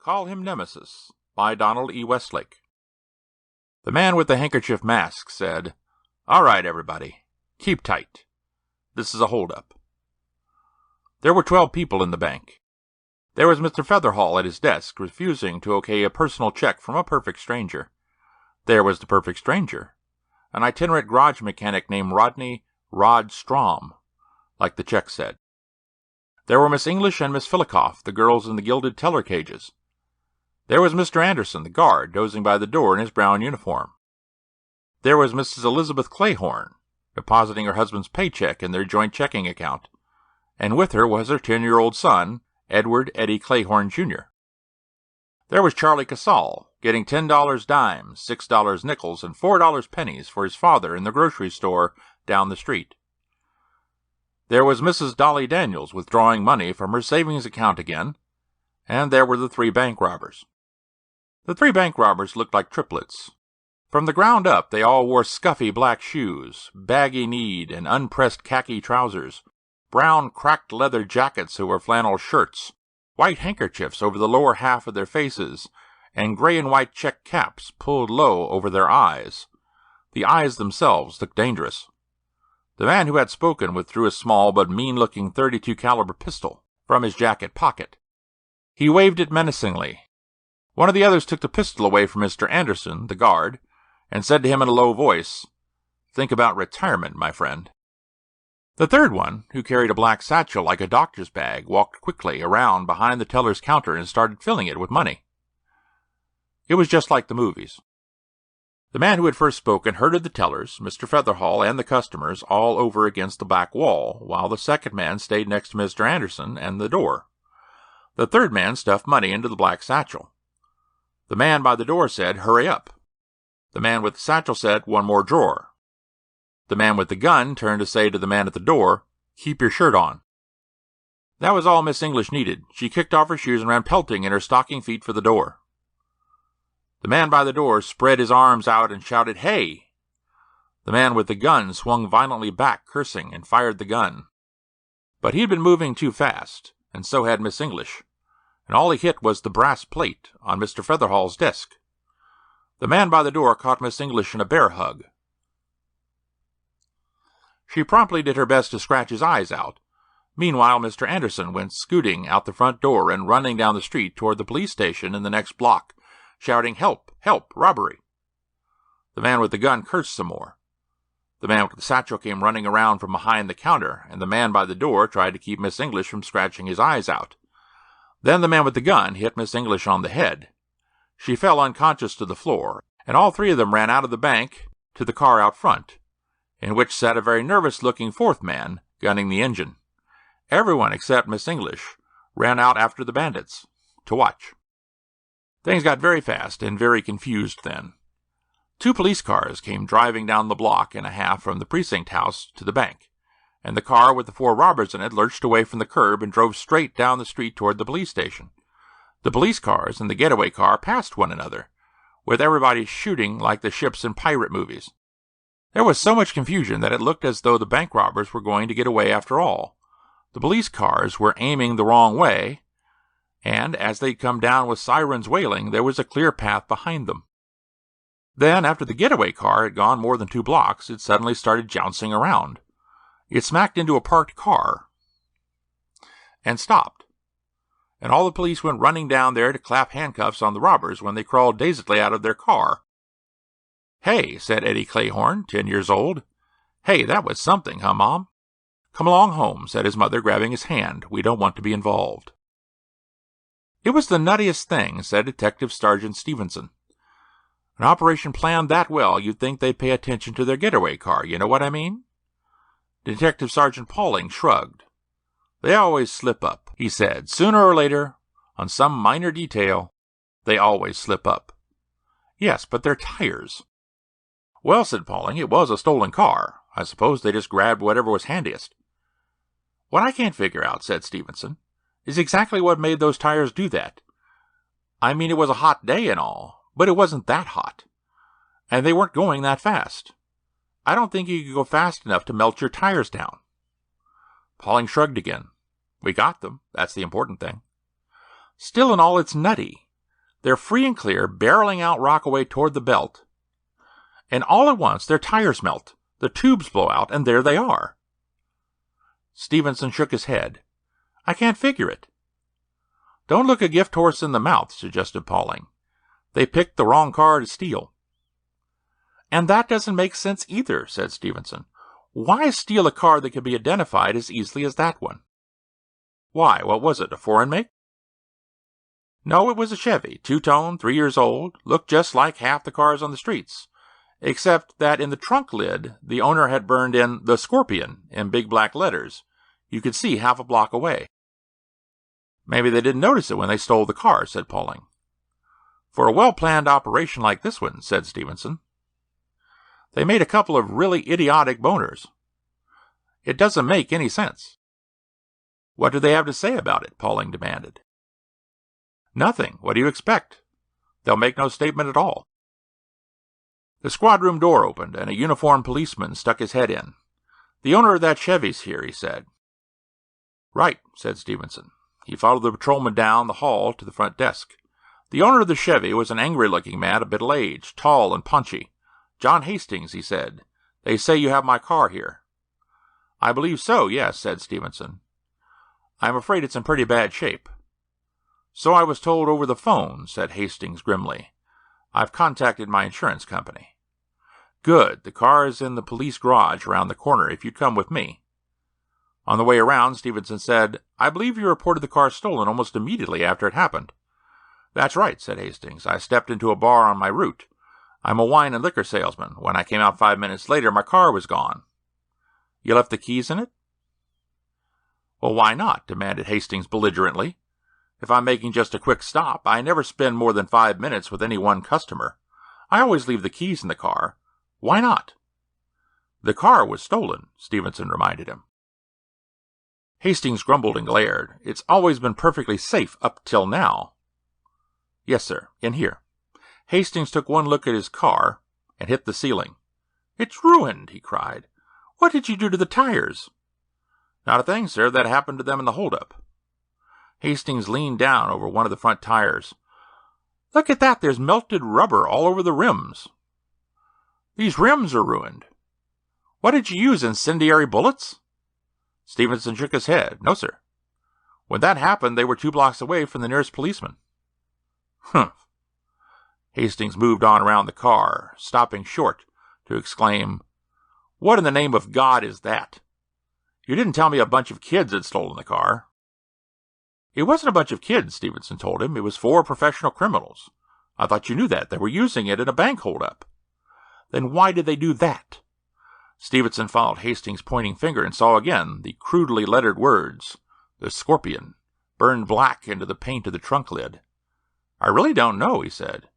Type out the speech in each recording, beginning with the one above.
Call Him Nemesis, by Donald E. Westlake. The man with the handkerchief mask said, "All right, everybody, keep tight. This is a holdup." There were 12 people in the bank. There was Mr. Featherhall at his desk, refusing to okay a personal check from a perfect stranger. There was the perfect stranger, an itinerant garage mechanic named Rodney Rod Strom, like the check said. There were Miss English and Miss Filikoff, the girls in the gilded teller cages. There was Mr. Anderson, the guard, dozing by the door in his brown uniform. There was Mrs. Elizabeth Clayhorn, depositing her husband's paycheck in their joint checking account, and with her was her 10-year-old son, Edward Eddie Clayhorn, Jr. There was Charlie Casal, getting $10 dimes, $6 nickels, and $4 pennies for his father in the grocery store down the street. There was Mrs. Dolly Daniels withdrawing money from her savings account again, and there were the 3 bank robbers. The 3 bank robbers looked like triplets. From the ground up, they all wore scuffy black shoes, baggy-kneed and unpressed khaki trousers, brown cracked leather jackets over flannel shirts, white handkerchiefs over the lower half of their faces, and gray and white check caps pulled low over their eyes. The eyes themselves looked dangerous. The man who had spoken withdrew a small but mean-looking .32 caliber pistol from his jacket pocket. He waved it menacingly. One of the others took the pistol away from Mr. Anderson, the guard, and said to him in a low voice, "Think about retirement, my friend." The third one, who carried a black satchel like a doctor's bag, walked quickly around behind the teller's counter and started filling it with money. It was just like the movies. The man who had first spoken herded the tellers, Mr. Featherhall, and the customers all over against the back wall, while the second man stayed next to Mr. Anderson and the door. The third man stuffed money into the black satchel. The man by the door said, "Hurry up." The man with the satchel said, "One more drawer." The man with the gun turned to say to the man at the door, "Keep your shirt on." That was all Miss English needed. She kicked off her shoes and ran pelting in her stocking feet for the door. The man by the door spread his arms out and shouted, "Hey!" The man with the gun swung violently back, cursing, and fired the gun. But he had been moving too fast, and so had Miss English, and all he hit was the brass plate on Mr. Featherhall's desk. The man by the door caught Miss English in a bear hug. She promptly did her best to scratch his eyes out. Meanwhile, Mr. Anderson went scooting out the front door and running down the street toward the police station in the next block, shouting, "Help! Help! Robbery!" The man with the gun cursed some more. The man with the satchel came running around from behind the counter, and the man by the door tried to keep Miss English from scratching his eyes out. Then the man with the gun hit Miss English on the head. She fell unconscious to the floor, and all 3 of them ran out of the bank to the car out front, in which sat a very nervous-looking 4th man, gunning the engine. Everyone except Miss English ran out after the bandits, to watch. Things got very fast and very confused then. 2 police cars came driving down the block and a half from the precinct house to the bank, and the car with the 4 robbers in it lurched away from the curb and drove straight down the street toward the police station. The police cars and the getaway car passed one another, with everybody shooting like the ships in pirate movies. There was so much confusion that it looked as though the bank robbers were going to get away after all. The police cars were aiming the wrong way, and as they'd come down with sirens wailing, there was a clear path behind them. Then, after the getaway car had gone more than 2 blocks, it suddenly started jouncing around. It smacked into a parked car and stopped, and all the police went running down there to clap handcuffs on the robbers when they crawled dazedly out of their car. "Hey," said Eddie Clayhorn, 10 years old. "Hey, that was something, huh, Mom?" "Come along home," said his mother, grabbing his hand. "We don't want to be involved." "It was the nuttiest thing," said Detective Sergeant Stevenson. "An operation planned that well, you'd think they'd pay attention to their getaway car, you know what I mean?" Detective Sergeant Pauling shrugged. "They always slip up," he said. "Sooner or later, on some minor detail, they always slip up." "Yes, but they're tires." "Well," said Pauling, "it was a stolen car. I suppose they just grabbed whatever was handiest." "What I can't figure out," said Stevenson, "is exactly what made those tires do that. I mean, it was a hot day and all, but it wasn't that hot. And they weren't going that fast. I don't think you could go fast enough to melt your tires down." Pauling shrugged again. "We got them. That's the important thing." "Still and all, it's nutty. They're free and clear, barreling out Rockaway toward the belt. And all at once, their tires melt, the tubes blow out, and there they are. Stevenson shook his head. I can't figure it. Don't look a gift horse in the mouth, suggested Pauling. They picked the wrong car to steal. And that doesn't make sense either, said Stevenson. Why steal a car that can be identified as easily as that one? Why, what was it, a foreign make? No, it was a Chevy, two-tone, 3 years old, looked just like half the cars on the streets, except that in the trunk lid, the owner had burned in "The Scorpion" in big black letters. You could see half a block away. Maybe they didn't notice it when they stole the car, said Pauling. For a well-planned operation like this one, said Stevenson. They made a couple of really idiotic boners. It doesn't make any sense. What do they have to say about it? Pauling demanded. Nothing. What do you expect? They'll make no statement at all. The squad room door opened, and a uniformed policeman stuck his head in. The owner of that Chevy's here, he said. Right, said Stevenson. He followed the patrolman down the hall to the front desk. The owner of the Chevy was an angry-looking man of middle-age, tall and punchy. John Hastings, he said. They say you have my car here. I believe so, yes, said Stevenson. I'm afraid it's in pretty bad shape. So I was told over the phone, said Hastings grimly. I've contacted my insurance company. Good. The car is in the police garage around the corner if you'd come with me. On the way around, Stevenson said, I believe you reported the car stolen almost immediately after it happened. That's right, said Hastings. I stepped into a bar on my route. I'm a wine and liquor salesman. When I came out 5 minutes later, my car was gone. You left the keys in it? Well, why not? Demanded Hastings belligerently. If I'm making just a quick stop, I never spend more than 5 minutes with any one customer. I always leave the keys in the car. Why not? The car was stolen, Stevenson reminded him. Hastings grumbled and glared. It's always been perfectly safe up till now. Yes, sir, in here. Hastings took one look at his car and hit the ceiling. It's ruined, he cried. What did you do to the tires? Not a thing, sir. That happened to them in the holdup. Hastings leaned down over one of the front tires. Look at that. There's melted rubber all over the rims. These rims are ruined. What did you use, incendiary bullets? Stevenson shook his head. No, sir. When that happened, they were 2 blocks away from the nearest policeman. Humph. Hastings moved on around the car, stopping short to exclaim, What in the name of God is that? You didn't tell me a bunch of kids had stolen the car. It wasn't a bunch of kids, Stevenson told him. It was 4 professional criminals. I thought you knew that. They were using it in a bank holdup. Then why did they do that? Stevenson followed Hastings' pointing finger and saw again the crudely lettered words, The Scorpion, burned black into the paint of the trunk lid. I really don't know, he said.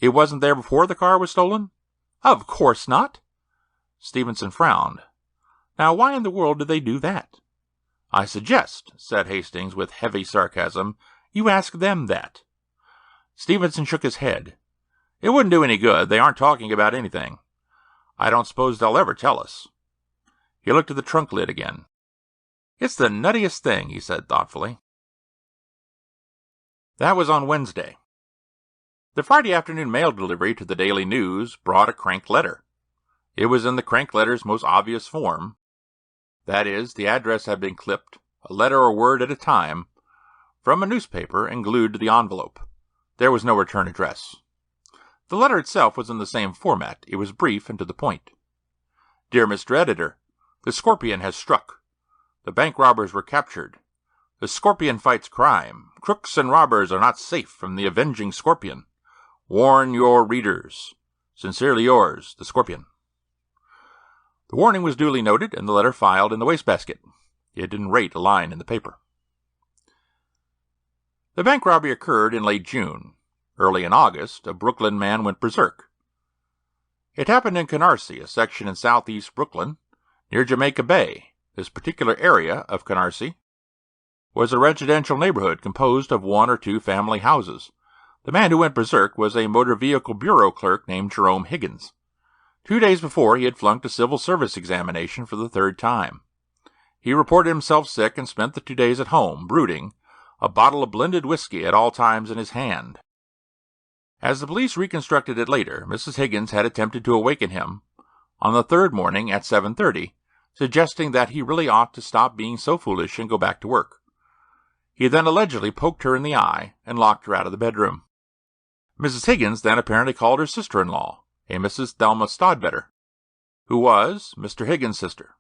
It wasn't there before the car was stolen? Of course not. Stevenson frowned. Now, why in the world did they do that? I suggest, said Hastings with heavy sarcasm, you ask them that. Stevenson shook his head. It wouldn't do any good. They aren't talking about anything. I don't suppose they'll ever tell us. He looked at the trunk lid again. It's the nuttiest thing, he said thoughtfully. That was on Wednesday. The Friday afternoon mail delivery to the Daily News brought a crank letter. It was in the crank letter's most obvious form. That is, the address had been clipped, a letter or word at a time, from a newspaper and glued to the envelope. There was no return address. The letter itself was in the same format. It was brief and to the point. Dear Mr. Editor, the Scorpion has struck. The bank robbers were captured. The Scorpion fights crime. Crooks and robbers are not safe from the avenging Scorpion. Warn your readers. Sincerely yours, the Scorpion. The warning was duly noted, and the letter filed in the wastebasket. It didn't rate a line in the paper. The bank robbery occurred in late June. Early in August, a Brooklyn man went berserk. It happened in Canarsie, a section in southeast Brooklyn, near Jamaica Bay. This particular area of Canarsie was a residential neighborhood composed of 1 or 2 family houses. The man who went berserk was a motor vehicle bureau clerk named Jerome Higgins. 2 days before, he had flunked a civil service examination for the 3rd time. He reported himself sick and spent the 2 days at home, brooding, a bottle of blended whiskey at all times in his hand. As the police reconstructed it later, Mrs. Higgins had attempted to awaken him on the third morning at 7:30, suggesting that he really ought to stop being so foolish and go back to work. He then allegedly poked her in the eye and locked her out of the bedroom. Mrs. Higgins then apparently called her sister-in-law, a Mrs. Thelma Stodbetter, who was Mr. Higgins' sister.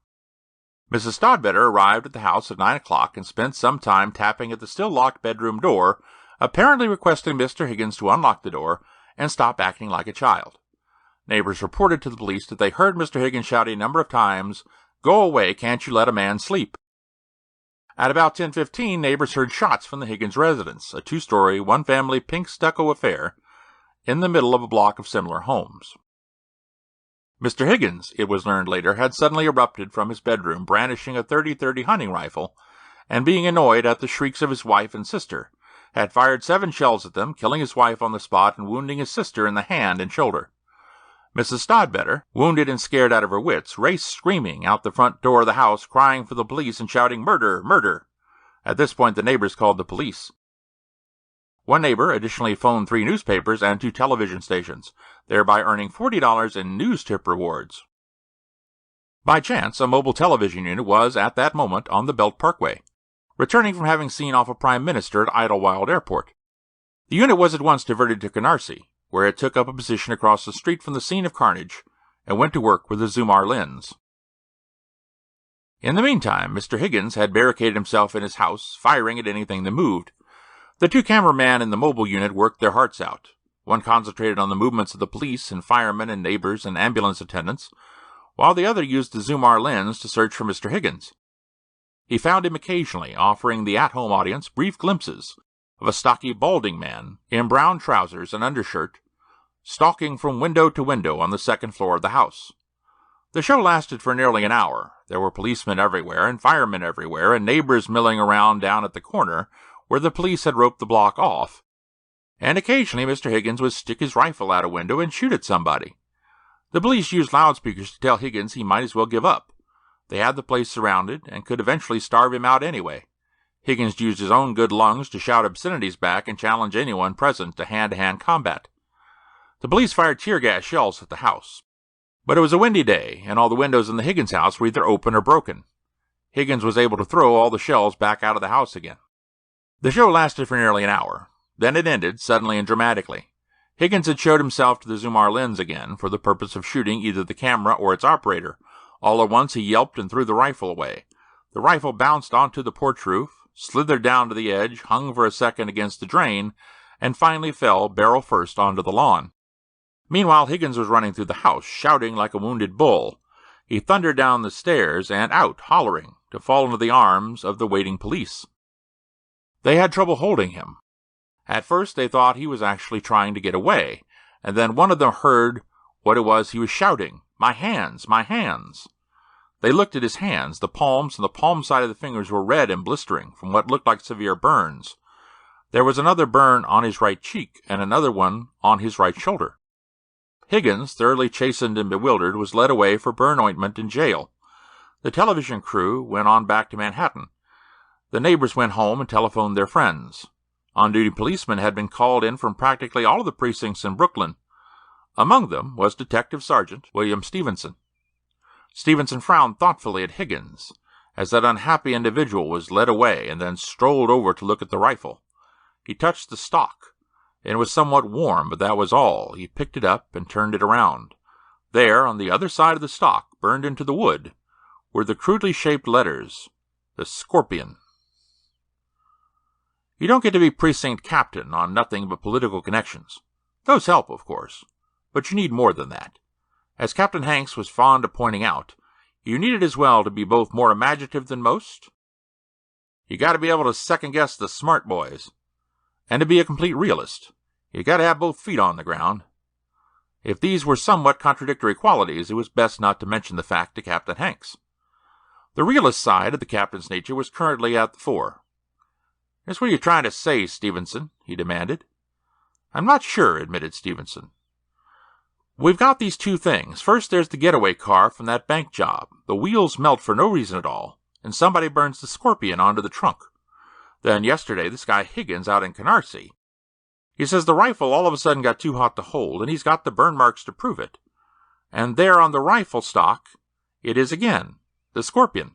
Mrs. Stodbetter arrived at the house at 9 o'clock and spent some time tapping at the still-locked bedroom door, apparently requesting Mr. Higgins to unlock the door and stop acting like a child. Neighbors reported to the police that they heard Mr. Higgins shout a number of times, "Go away, can't you let a man sleep?" At about 10:15, neighbors heard shots from the Higgins residence, a two-story, one-family pink stucco affair in the middle of a block of similar homes. Mr. Higgins, it was learned later, had suddenly erupted from his bedroom, brandishing a .30-30 hunting rifle, and being annoyed at the shrieks of his wife and sister, had fired 7 shells at them, killing his wife on the spot and wounding his sister in the hand and shoulder. Mrs. Stodbetter, wounded and scared out of her wits, raced screaming out the front door of the house, crying for the police and shouting, "Murder! Murder!" At this point, the neighbors called the police. One neighbor additionally phoned 3 newspapers and 2 television stations, thereby earning $40 in news tip rewards. By chance, a mobile television unit was, at that moment, on the Belt Parkway, returning from having seen off a prime minister at Idlewild Airport. The unit was at once diverted to Canarsie, where it took up a position across the street from the scene of carnage and went to work with a Zoomar lens. In the meantime, Mr. Higgins had barricaded himself in his house, firing at anything that moved. The 2 cameramen in the mobile unit worked their hearts out. One concentrated on the movements of the police and firemen and neighbors and ambulance attendants, while the other used the Zoomar lens to search for Mr. Higgins. He found him occasionally, offering the at-home audience brief glimpses of a stocky, balding man in brown trousers and undershirt, stalking from window to window on the second floor of the house. The show lasted for nearly an hour. There were policemen everywhere and firemen everywhere and neighbors milling around down at the corner where the police had roped the block off. And occasionally Mr. Higgins would stick his rifle out a window and shoot at somebody. The police used loudspeakers to tell Higgins he might as well give up. They had the place surrounded and could eventually starve him out anyway. Higgins used his own good lungs to shout obscenities back and challenge anyone present to hand-to-hand combat. The police fired tear gas shells at the house. But it was a windy day, and all the windows in the Higgins house were either open or broken. Higgins was able to throw all the shells back out of the house again. The show lasted for nearly an hour. Then it ended, suddenly and dramatically. Higgins had showed himself to the Zoomar lens again for the purpose of shooting either the camera or its operator. All at once he yelped and threw the rifle away. The rifle bounced onto the porch roof, slithered down to the edge, hung for a second against the drain, and finally fell barrel first onto the lawn. Meanwhile, Higgins was running through the house, shouting like a wounded bull. He thundered down the stairs and out, hollering, to fall into the arms of the waiting police. They had trouble holding him. At first they thought he was actually trying to get away, and then one of them heard what it was he was shouting, "My hands! My hands!" They looked at his hands. The palms and the palm side of the fingers were red and blistering from what looked like severe burns. There was another burn on his right cheek and another one on his right shoulder. Higgins, thoroughly chastened and bewildered, was led away for burn ointment in jail. The television crew went on back to Manhattan. The neighbors went home and telephoned their friends. On-duty policemen had been called in from practically all of the precincts in Brooklyn. Among them was Detective Sergeant William Stevenson. Stevenson frowned thoughtfully at Higgins as that unhappy individual was led away and then strolled over to look at the rifle. He touched the stock. It was somewhat warm, but that was all. He picked it up and turned it around. There, on the other side of the stock, burned into the wood, were the crudely shaped letters, "The Scorpion." You don't get to be precinct captain on nothing but political connections. Those help, of course, but you need more than that. As Captain Hanks was fond of pointing out, you needed as well to be both more imaginative than most. You got to be able to second-guess the smart boys, and to be a complete realist. You got to have both feet on the ground. If these were somewhat contradictory qualities, it was best not to mention the fact to Captain Hanks. The realist side of the captain's nature was currently at the fore. "Just what are you trying to say, Stevenson?" he demanded. "I'm not sure," admitted Stevenson. "We've got these 2 things. First, there's the getaway car from that bank job. The wheels melt for no reason at all, and somebody burns the Scorpion onto the trunk. Then yesterday, this guy Higgins out in Canarsie. He says the rifle all of a sudden got too hot to hold, and he's got the burn marks to prove it. And there on the rifle stock, it is again, the Scorpion.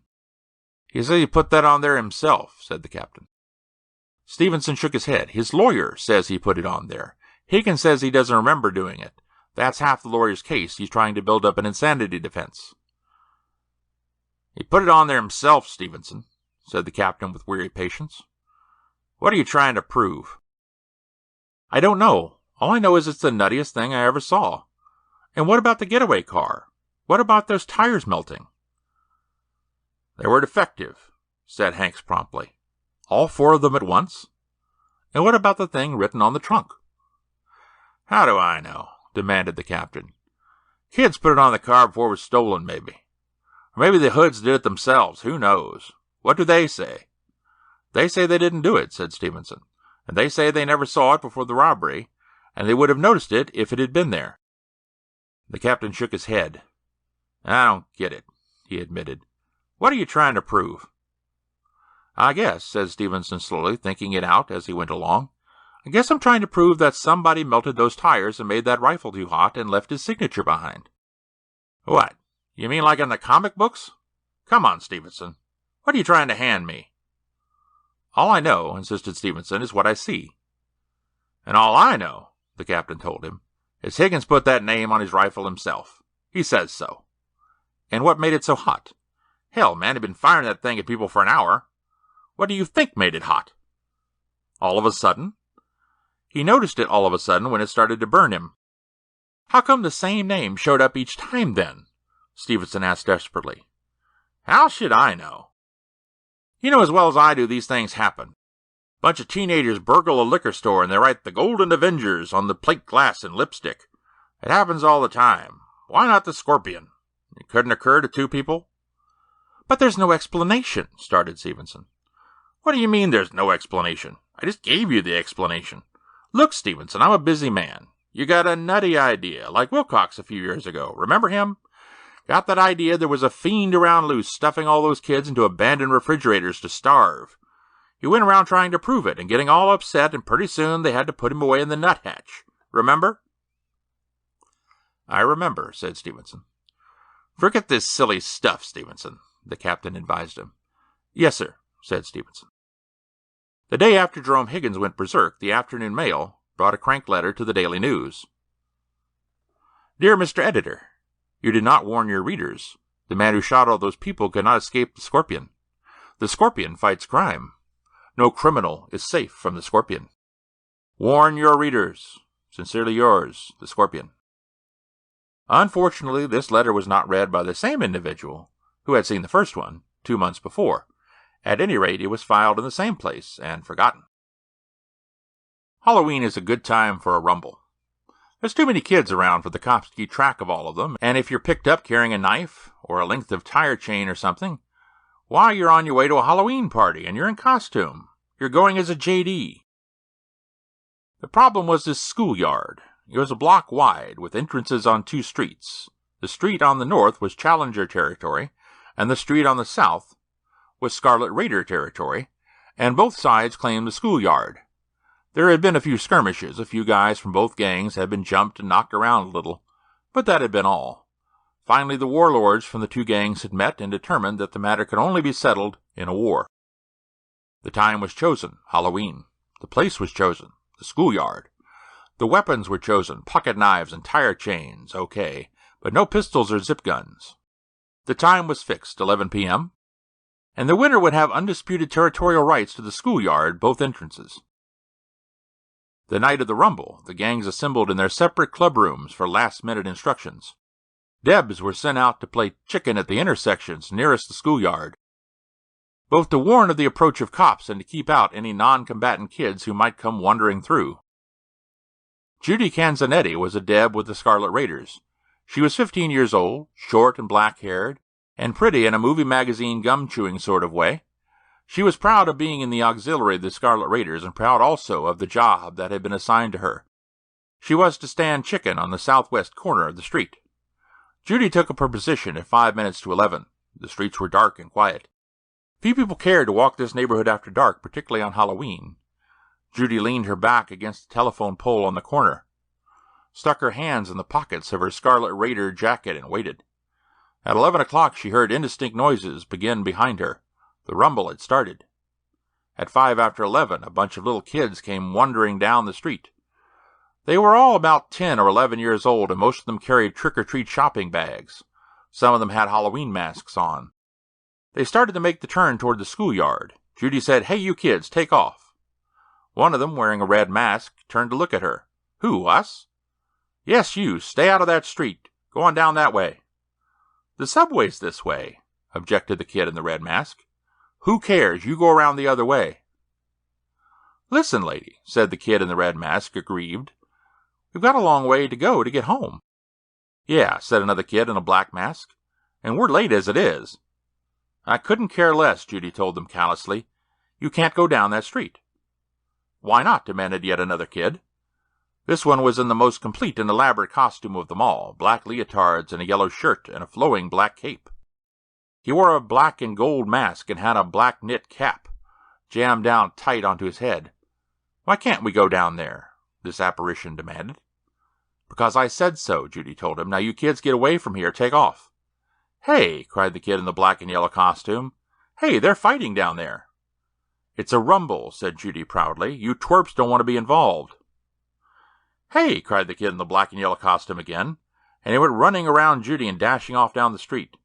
He says he put that on there himself, said the captain. Stevenson shook his head. His lawyer says he put it on there. Higgins says he doesn't remember doing it. That's half the lawyer's case. He's trying to build up an insanity defense. He put it on there himself, Stevenson, said the captain with weary patience. What are you trying to prove? I don't know. All I know is it's the nuttiest thing I ever saw. And what about the getaway car? What about those tires melting? They were defective, said Hanks promptly. All 4 of them at once? And what about the thing written on the trunk? How do I know? Demanded the captain. Kids put it on the car before it was stolen, maybe. Or maybe the Hoods did it themselves. Who knows? What do they say? They say they didn't do it, said Stevenson. And they say they never saw it before the robbery, and they would have noticed it if it had been there. The captain shook his head. I don't get it, he admitted. What are you trying to prove? I guess, said Stevenson slowly, thinking it out as he went along, I guess I'm trying to prove that somebody melted those tires and made that rifle too hot and left his signature behind. What? You mean like in the comic books? Come on, Stevenson. What are you trying to hand me? All I know, insisted Stevenson, is what I see. And all I know, the captain told him, is Higgins put that name on his rifle himself. He says so. And what made it so hot? Hell, man, he'd been firing that thing at people for an hour. What do you think made it hot? All of a sudden? He noticed it all of a sudden when it started to burn him. How come the same name showed up each time then? Stevenson asked desperately. How should I know? You know as well as I do these things happen. Bunch of teenagers burgle a liquor store and they write the Golden Avengers on the plate glass in lipstick. It happens all the time. Why not the Scorpion? It couldn't occur to 2 people? But there's no explanation, started Stevenson. What do you mean there's no explanation? I just gave you the explanation. Look, Stevenson, I'm a busy man. You got a nutty idea, like Wilcox a few years ago. Remember him? Got that idea there was a fiend around loose stuffing all those kids into abandoned refrigerators to starve. He went around trying to prove it and getting all upset, and pretty soon they had to put him away in the nuthatch. Remember? I remember, said Stevenson. Forget this silly stuff, Stevenson, the captain advised him. Yes, sir, said Stevenson. The day after Jerome Higgins went berserk, the afternoon mail brought a crank letter to the Daily News. Dear Mr. Editor, you did not warn your readers. The man who shot all those people could not escape the Scorpion. The Scorpion fights crime. No criminal is safe from the Scorpion. Warn your readers. Sincerely yours, the Scorpion. Unfortunately, this letter was not read by the same individual who had seen the first one 2 months before. At any rate, it was filed in the same place and forgotten. Halloween is a good time for a rumble. There's too many kids around for the cops to keep track of all of them, and if you're picked up carrying a knife or a length of tire chain or something, why, you're on your way to a Halloween party and you're in costume. You're going as a JD. The problem was this schoolyard. It was a block wide, with entrances on 2 streets. The street on the north was Challenger territory, and the street on the south was Scarlet Raider territory, and both sides claimed the schoolyard. There had been a few skirmishes. A few guys from both gangs had been jumped and knocked around a little, but that had been all. Finally, the warlords from the 2 gangs had met and determined that the matter could only be settled in a war. The time was chosen, Halloween. The place was chosen, the schoolyard. The weapons were chosen, pocket knives and tire chains, okay, but no pistols or zip guns. The time was fixed, 11 p.m., and the winner would have undisputed territorial rights to the schoolyard, both entrances. The night of the rumble, the gangs assembled in their separate club rooms for last-minute instructions. Debs were sent out to play chicken at the intersections nearest the schoolyard, both to warn of the approach of cops and to keep out any non-combatant kids who might come wandering through. Judy Canzanetti was a Deb with the Scarlet Raiders. She was 15 years old, short and black-haired, and pretty in a movie magazine gum-chewing sort of way. She was proud of being in the auxiliary of the Scarlet Raiders and proud also of the job that had been assigned to her. She was to stand chicken on the southwest corner of the street. Judy took up her position at 5 minutes to 11. The streets were dark and quiet. Few people cared to walk this neighborhood after dark, particularly on Halloween. Judy leaned her back against the telephone pole on the corner, stuck her hands in the pockets of her Scarlet Raider jacket, and waited. At 11 o'clock she heard indistinct noises begin behind her. The rumble had started. At 5 after 11, a bunch of little kids came wandering down the street. They were all about 10 or 11 years old, and most of them carried trick-or-treat shopping bags. Some of them had Halloween masks on. They started to make the turn toward the schoolyard. Judy said, "Hey, you kids, take off." One of them, wearing a red mask, turned to look at her. "Who, us?" "Yes, you. Stay out of that street. Go on down that way." "The subway's this way," objected the kid in the red mask. "Who cares? You go around the other way." "Listen, lady," said the kid in the red mask, aggrieved. "We've got a long way to go to get home." "Yeah," said another kid in a black mask, "and we're late as it is." "I couldn't care less," Judy told them callously. "You can't go down that street." "Why not?" demanded yet another kid. This one was in the most complete and elaborate costume of them all, black leotards and a yellow shirt and a flowing black cape. He wore a black and gold mask and had a black knit cap jammed down tight onto his head. "Why can't we go down there?" this apparition demanded. "Because I said so," Judy told him. "Now you kids get away from here. Take off." "Hey!" cried the kid in the black and yellow costume. "Hey, they're fighting down there." "It's a rumble," said Judy proudly. "You twerps don't want to be involved." "Hey!" cried the kid in the black and yellow costume again, and he went running around Judy and dashing off down the street.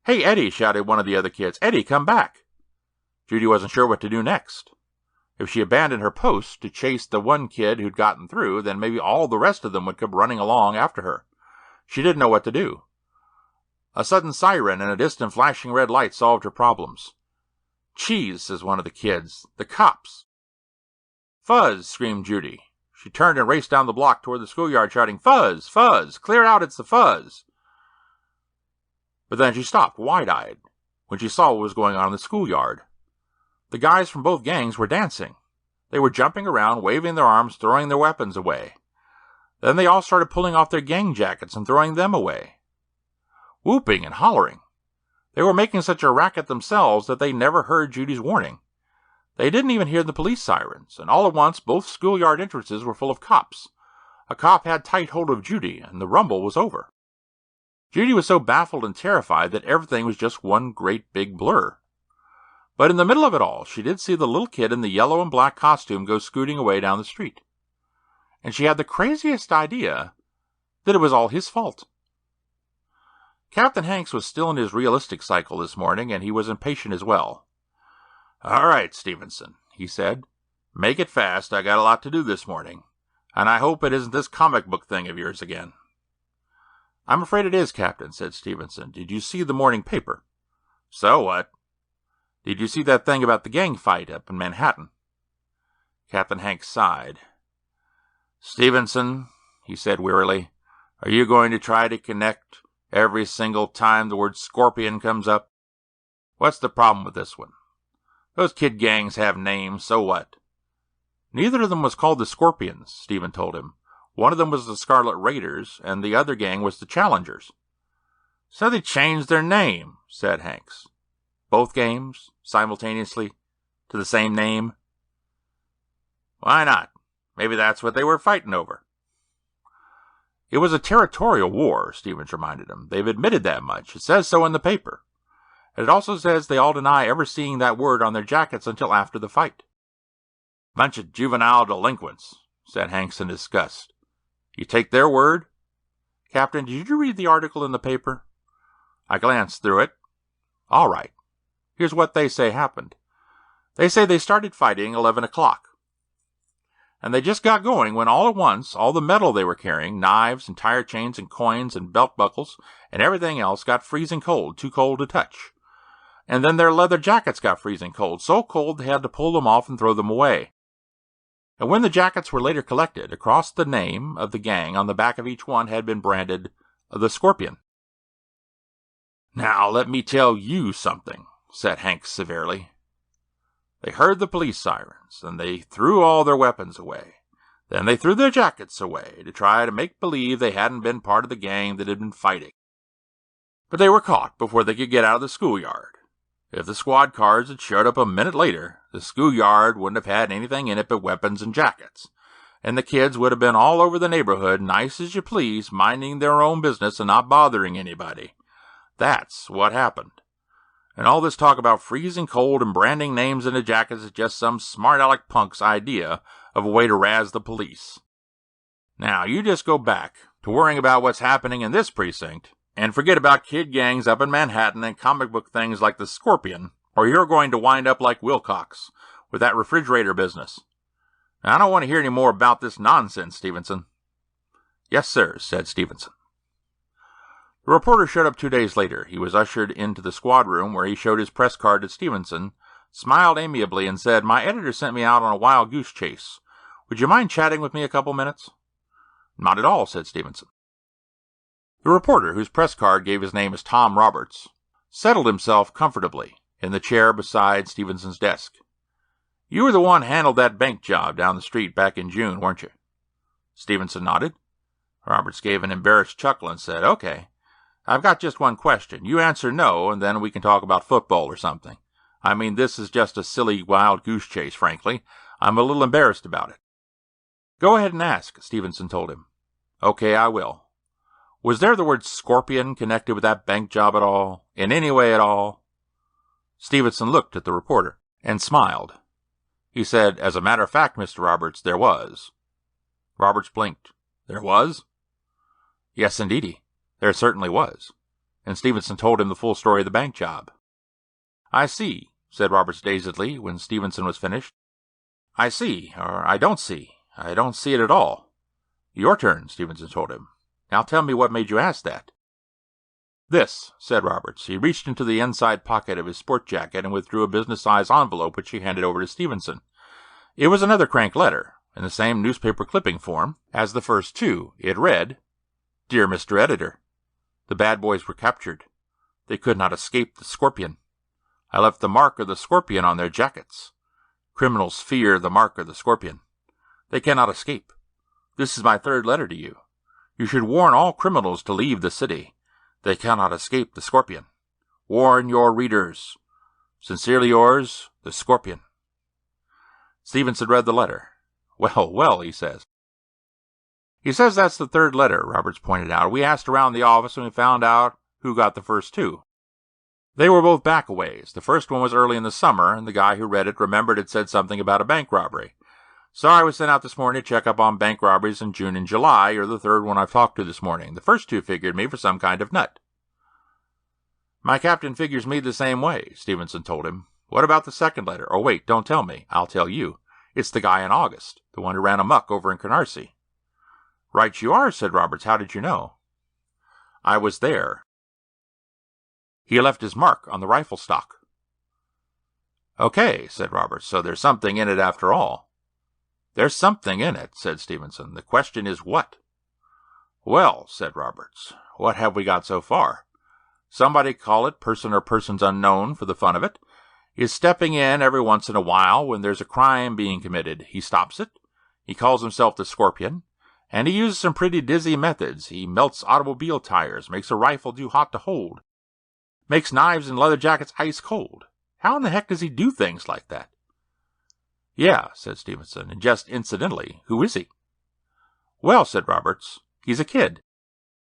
"Hey, Eddie!" shouted one of the other kids. "Eddie, come back!" Judy wasn't sure what to do next. If she abandoned her post to chase the one kid who'd gotten through, then maybe all the rest of them would come running along after her. She didn't know what to do. A sudden siren and a distant flashing red light solved her problems. "Cheese," says one of the kids. "The cops." "Fuzz!" screamed Judy. She turned and raced down the block toward the schoolyard, shouting, "Fuzz! Fuzz! Clear out, it's the Fuzz!" But then she stopped, wide-eyed, when she saw what was going on in the schoolyard. The guys from both gangs were dancing. They were jumping around, waving their arms, throwing their weapons away. Then they all started pulling off their gang jackets and throwing them away. Whooping and hollering. They were making such a racket themselves that they never heard Judy's warning. They didn't even hear the police sirens, and all at once both schoolyard entrances were full of cops. A cop had tight hold of Judy, and the rumble was over. Judy was so baffled and terrified that everything was just one great big blur. But in the middle of it all, she did see the little kid in the yellow and black costume go scooting away down the street. And she had the craziest idea that it was all his fault. Captain Hanks was still in his realistic cycle this morning, and he was impatient as well. "All right, Stevenson," he said. "Make it fast. I got a lot to do this morning. And I hope it isn't this comic book thing of yours again." "I'm afraid it is, Captain," said Stevenson. "Did you see the morning paper?" "So what?" "Did you see that thing about the gang fight up in Manhattan?" Captain Hanks sighed. "Stevenson," he said wearily, "are you going to try to connect every single time the word scorpion comes up? What's the problem with this one? Those kid gangs have names, so what?" "Neither of them was called the Scorpions," Stephen told him. "One of them was the Scarlet Raiders, and the other gang was the Challengers." "So they changed their name," said Hanks. "Both games, simultaneously, to the same name?" "Why not? Maybe that's what they were fighting over." "It was a territorial war," Stevens reminded him. "They've admitted that much. It says so in the paper. And it also says they all deny ever seeing that word on their jackets until after the fight." "Bunch of juvenile delinquents," said Hanks in disgust. "You take their word?" "Captain, did you read the article in the paper?" "I glanced through it." "All right. Here's what they say happened. They say they started fighting 11 o'clock. And they just got going when all at once, all the metal they were carrying, knives and tire chains and coins and belt buckles and everything else got freezing cold, too cold to touch. And then their leather jackets got freezing cold, so cold they had to pull them off and throw them away. And when the jackets were later collected, across the name of the gang on the back of each one had been branded the Scorpion. "Now let me tell you something," said Hanks severely. "They heard the police sirens, and they threw all their weapons away. Then they threw their jackets away to try to make believe they hadn't been part of the gang that had been fighting. But they were caught before they could get out of the schoolyard. If the squad cars had showed up a minute later, the schoolyard wouldn't have had anything in it but weapons and jackets, and the kids would have been all over the neighborhood, nice as you please, minding their own business and not bothering anybody. That's what happened. And all this talk about freezing cold and branding names into jackets is just some smart-aleck punk's idea of a way to razz the police. Now, you just go back to worrying about what's happening in this precinct, and forget about kid gangs up in Manhattan and comic book things like the Scorpion, or you're going to wind up like Wilcox with that refrigerator business. Now, I don't want to hear any more about this nonsense, Stevenson. Yes, sir, said Stevenson. The reporter showed up 2 days later. He was ushered into the squad room where he showed his press card to Stevenson, smiled amiably, and said, "My editor sent me out on a wild goose chase. Would you mind chatting with me a couple minutes?" "Not at all," said Stevenson. The reporter, whose press card gave his name as Tom Roberts, settled himself comfortably in the chair beside Stevenson's desk. "You were the one handled that bank job down the street back in June, weren't you?" Stevenson nodded. Roberts gave an embarrassed chuckle and said, "Okay. I've got just one question. You answer no, and then we can talk about football or something. I mean, this is just a silly wild goose chase, frankly. I'm a little embarrassed about it." "Go ahead and ask," Stevenson told him. "Okay, I will. Was there the word Scorpion connected with that bank job at all? In any way at all?" Stevenson looked at the reporter and smiled. He said, "As a matter of fact, Mr. Roberts, there was." Roberts blinked. "There was?" "Yes, indeedy. There certainly was." And Stevenson told him the full story of the bank job. "I see," said Roberts dazedly when Stevenson was finished. "I see, or I don't see. I don't see it at all." "Your turn," Stevenson told him. "Now tell me what made you ask that." "This," said Roberts. He reached into the inside pocket of his sport jacket and withdrew a business-sized envelope which he handed over to Stevenson. It was another crank letter, in the same newspaper clipping form as the first two. It read, "Dear Mr. Editor, the bad boys were captured. They could not escape the Scorpion. I left the mark of the Scorpion on their jackets. Criminals fear the mark of the Scorpion. They cannot escape. This is my third letter to you. You should warn all criminals to leave the city. They cannot escape the Scorpion. Warn your readers. Sincerely yours, the Scorpion." Stevenson read the letter. "Well, well," he says. "He says that's the third letter," Roberts pointed out. "We asked around the office and we found out who got the first two. They were both back-a-ways. The first one was early in the summer, and the guy who read it remembered it said something about a bank robbery. So I was sent out this morning to check up on bank robberies in June and July. You're the third one I've talked to this morning. The first two figured me for some kind of nut." "My captain figures me the same way," Stevenson told him. "What about the second letter? Oh, wait, don't tell me. I'll tell you. It's the guy in August, the one who ran amok over in Canarsie." "Right you are," said Roberts. "How did you know?" "I was there. He left his mark on the rifle stock." "Okay," said Roberts, "so there's something in it after all." "There's something in it," said Stevenson. "The question is what?" "Well," said Roberts, "what have we got so far? Somebody, call it person or persons unknown for the fun of it, is stepping in every once in a while when there's a crime being committed. He stops it. He calls himself the Scorpion. And he uses some pretty dizzy methods. He melts automobile tires, makes a rifle too hot to hold, makes knives and leather jackets ice cold. How in the heck does he do things like that?" "Yeah," said Stevenson, "and just incidentally, who is he?" "Well," said Roberts, "he's a kid.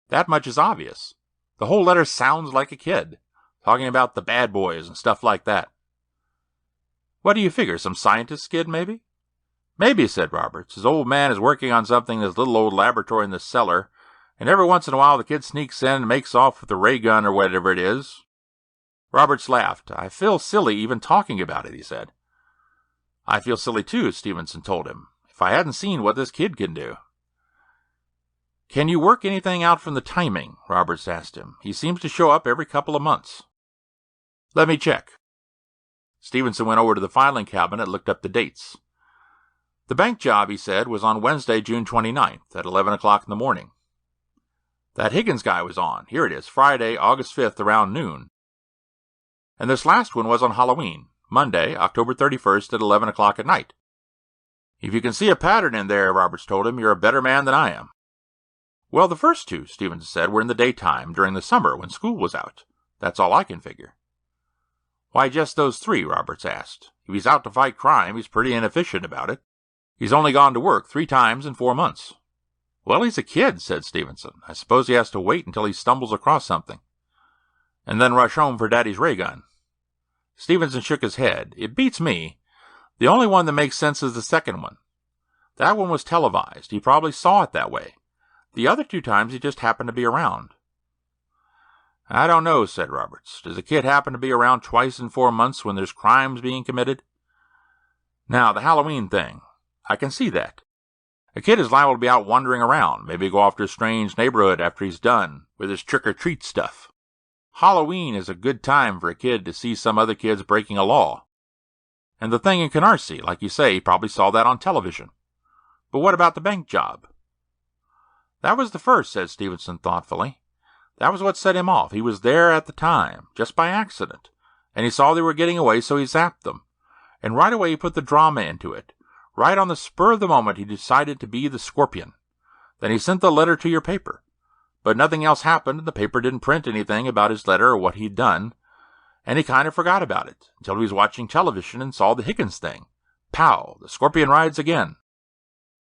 That much is obvious. The whole letter sounds like a kid, talking about the bad boys and stuff like that." "What do you figure, some scientist kid, maybe?" "Maybe," said Roberts. "His old man is working on something in his little old laboratory in the cellar, and every once in a while the kid sneaks in and makes off with a ray gun or whatever it is." Roberts laughed. "I feel silly even talking about it," he said. "I feel silly too," Stevenson told him, "if I hadn't seen what this kid can do." "Can you work anything out from the timing?" Roberts asked him. "He seems to show up every couple of months." "Let me check." Stevenson went over to the filing cabinet and looked up the dates. The bank job, he said, was on Wednesday, June 29th, at 11 o'clock in the morning. That Higgins guy was on. Here it is, Friday, August 5th, around noon. And this last one was on Halloween, Monday, October 31st, at 11 o'clock at night. "If you can see a pattern in there," Roberts told him, "you're a better man than I am." "Well, the first two," Stevenson said, "were in the daytime, during the summer, when school was out. That's all I can figure." Why just those 3? Roberts asked. If he's out to fight crime, he's pretty inefficient about it. He's only gone to work 3 times in 4 months. Well, he's a kid, said Stevenson. I suppose he has to wait until he stumbles across something, and then rush home for Daddy's ray gun. Stevenson shook his head. It beats me. The only one that makes sense is the second one. That one was televised. He probably saw it that way. The other 2 times he just happened to be around. I don't know, said Roberts. Does a kid happen to be around twice in 4 months when there's crimes being committed? Now, the Halloween thing. I can see that. A kid is liable to be out wandering around, maybe go off to a strange neighborhood after he's done with his trick-or-treat stuff. Halloween is a good time for a kid to see some other kids breaking a law. And the thing in Canarsie, like you say, he probably saw that on television. But what about the bank job? That was the first, said Stevenson thoughtfully. That was what set him off. He was there at the time, just by accident, and he saw they were getting away, so he zapped them. And right away he put the drama into it. Right on the spur of the moment he decided to be the Scorpion. Then he sent the letter to your paper. But nothing else happened, and the paper didn't print anything about his letter or what he'd done, and he kind of forgot about it, until he was watching television and saw the Higgins thing. Pow! The Scorpion rides again.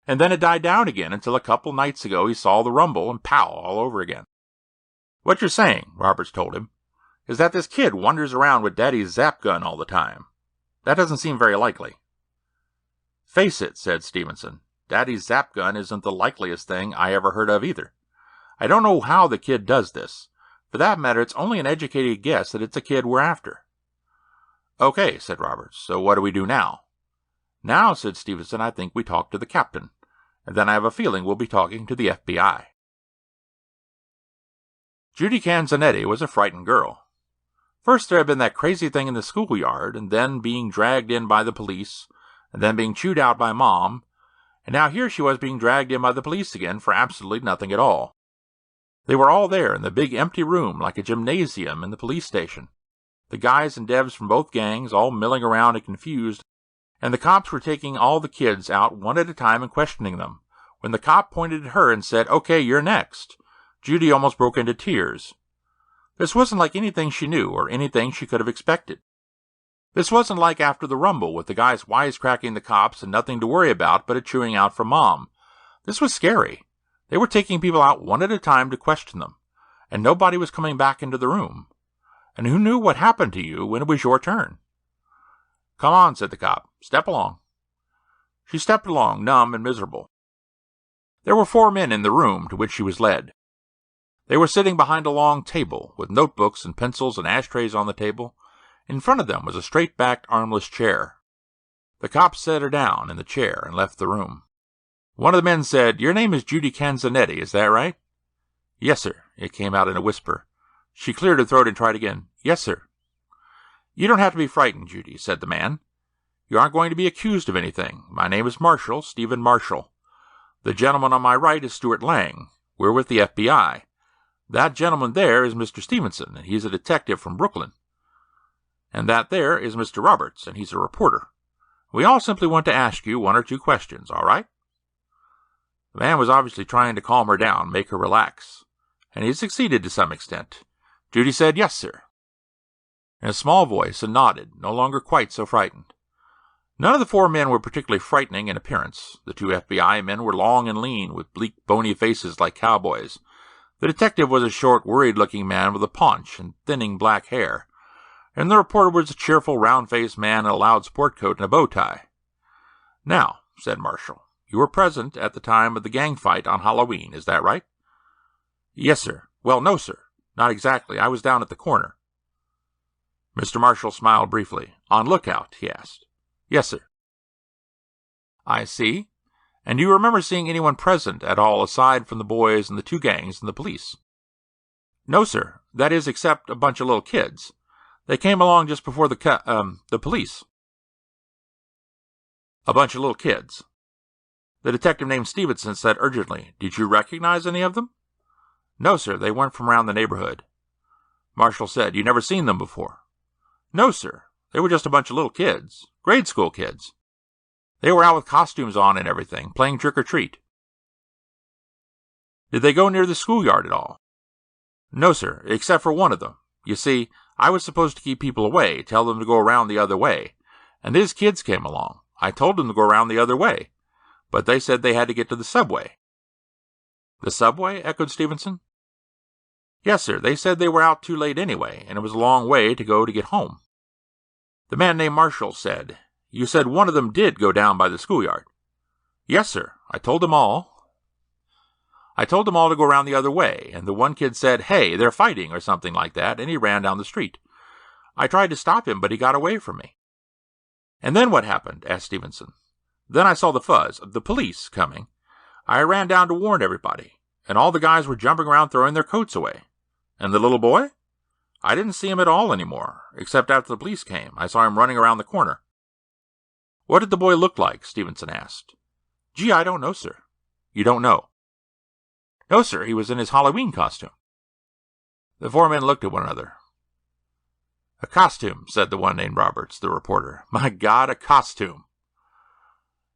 And then it died down again until a couple nights ago he saw the rumble, and pow! All over again. What you're saying, Roberts told him, is that this kid wanders around with Daddy's zap gun all the time. That doesn't seem very likely. Face it, said Stevenson. Daddy's zap gun isn't the likeliest thing I ever heard of either. I don't know how the kid does this. For that matter, it's only an educated guess that it's a kid we're after. Okay, said Roberts. So what do we do now? Now, said Stevenson, I think we talk to the captain. And then I have a feeling we'll be talking to the FBI. Judy Canzanetti was a frightened girl. First there had been that crazy thing in the schoolyard, and then being dragged in by the police, and then being chewed out by Mom, and now here she was being dragged in by the police again for absolutely nothing at all. They were all there in the big empty room like a gymnasium in the police station. The guys and devs from both gangs all milling around and confused, and the cops were taking all the kids out one at a time and questioning them. When the cop pointed at her and said, "Okay, you're next," Judy almost broke into tears. This wasn't like anything she knew or anything she could have expected. This wasn't like after the rumble with the guys wisecracking the cops and nothing to worry about but a chewing out from Mom. This was scary. They were taking people out one at a time to question them, and nobody was coming back into the room. And who knew what happened to you when it was your turn? Come on, said the cop. Step along. She stepped along, numb and miserable. There were 4 men in the room to which she was led. They were sitting behind a long table, with notebooks and pencils and ashtrays on the table. In front of them was a straight-backed, armless chair. The cop set her down in the chair and left the room. One of the men said, "Your name is Judy Canzanetti, is that right?" "Yes, sir," it came out in a whisper. She cleared her throat and tried again. "Yes, sir." "You don't have to be frightened, Judy," said the man. "You aren't going to be accused of anything. My name is Marshall, Stephen Marshall. The gentleman on my right is Stuart Lang. We're with the FBI. That gentleman there is Mr. Stevenson, and he's a detective from Brooklyn. And that there is Mr. Roberts, and he's a reporter. We all simply want to ask you 1 or 2 questions, all right?" The man was obviously trying to calm her down, make her relax, and he succeeded to some extent. Judy said, "Yes, sir," in a small voice, and nodded, no longer quite so frightened. None of the 4 men were particularly frightening in appearance. The 2 FBI men were long and lean, with bleak, bony faces like cowboys. The detective was a short, worried-looking man with a paunch and thinning black hair, and the reporter was a cheerful, round-faced man in a loud sport coat and a bow tie. "Now," said Marshall, "you were present at the time of the gang fight on Halloween, is that right?" "Yes, sir." "Well, no, sir. Not exactly. I was down at the corner." Mr. Marshall smiled briefly. "On lookout?" he asked. "Yes, sir." "I see. And do you remember seeing anyone present at all aside from the boys and the 2 gangs and the police?" "No, sir. That is, except a bunch of little kids. They came along just before the police." "A bunch of little kids." The detective named Stevenson said urgently, "Did you recognize any of them?" "No, sir. They weren't from around the neighborhood." Marshall said, "You never seen them before?" "No, sir. They were just a bunch of little kids. Grade school kids. They were out with costumes on and everything, playing trick-or-treat." "Did they go near the schoolyard at all?" "No, sir, except for one of them. You see, I was supposed to keep people away, tell them to go around the other way. And these kids came along. I told them to go around the other way. But they said they had to get to the subway." "The subway?" echoed Stevenson. "Yes, sir. They said they were out too late anyway, and it was a long way to go to get home." The man named Marshall said, "You said one of them did go down by the schoolyard." "Yes, sir. I told them all to go around the other way, and the one kid said, 'Hey, they're fighting,' or something like that, and he ran down the street. I tried to stop him, but he got away from me." "And then what happened?" asked Stevenson. "Then I saw the fuzz, the police, coming. I ran down to warn everybody, and all the guys were jumping around throwing their coats away. And the little boy? I didn't see him at all anymore, except after the police came. I saw him running around the corner." "What did the boy look like?" Stevenson asked. "Gee, I don't know, sir." "You don't know?" "No, sir. He was in his Halloween costume." The four men looked at one another. "A costume," said the one named Roberts, the reporter. "My God, a costume."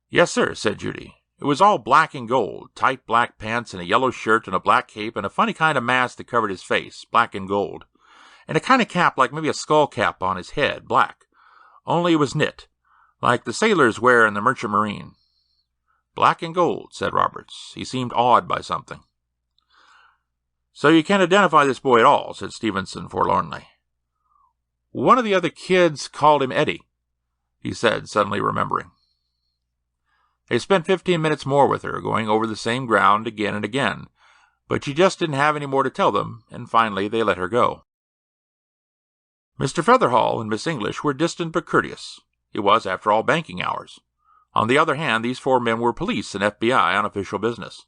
"Yes, sir," said Judy. "It was all black and gold, tight black pants and a yellow shirt and a black cape and a funny kind of mask that covered his face, black and gold, and a kind of cap like maybe a skull cap on his head, black, only it was knit, like the sailors wear in the Merchant Marine." "Black and gold," said Roberts. He seemed awed by something. "So you can't identify this boy at all," said Stevenson forlornly. "One of the other kids called him Eddie," he said, suddenly remembering. They spent 15 minutes more with her, going over the same ground again and again, but she just didn't have any more to tell them, and finally they let her go. Mr. Featherhall and Miss English were distant but courteous. It was, after all, banking hours. On the other hand, these four men were police and FBI on official business.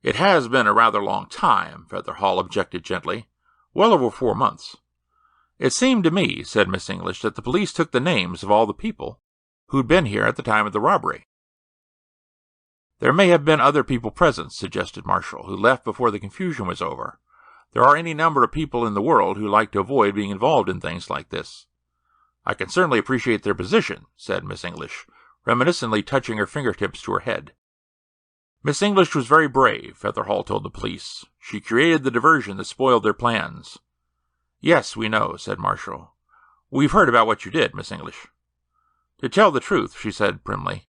"It has been a rather long time," Featherhall objected gently. "Well over 4 months." "It seemed to me," said Miss English, "that the police took the names of all the people who'd been here at the time of the robbery." "There may have been other people present," suggested Marshall, "who left before the confusion was over. There are any number of people in the world who like to avoid being involved in things like this." "I can certainly appreciate their position," said Miss English, reminiscently touching her fingertips to her head. Miss English was very brave, Featherhall told the police. She created the diversion that spoiled their plans. "Yes, we know," said Marshall. "We've heard about what you did, Miss English." "To tell the truth," she said primly,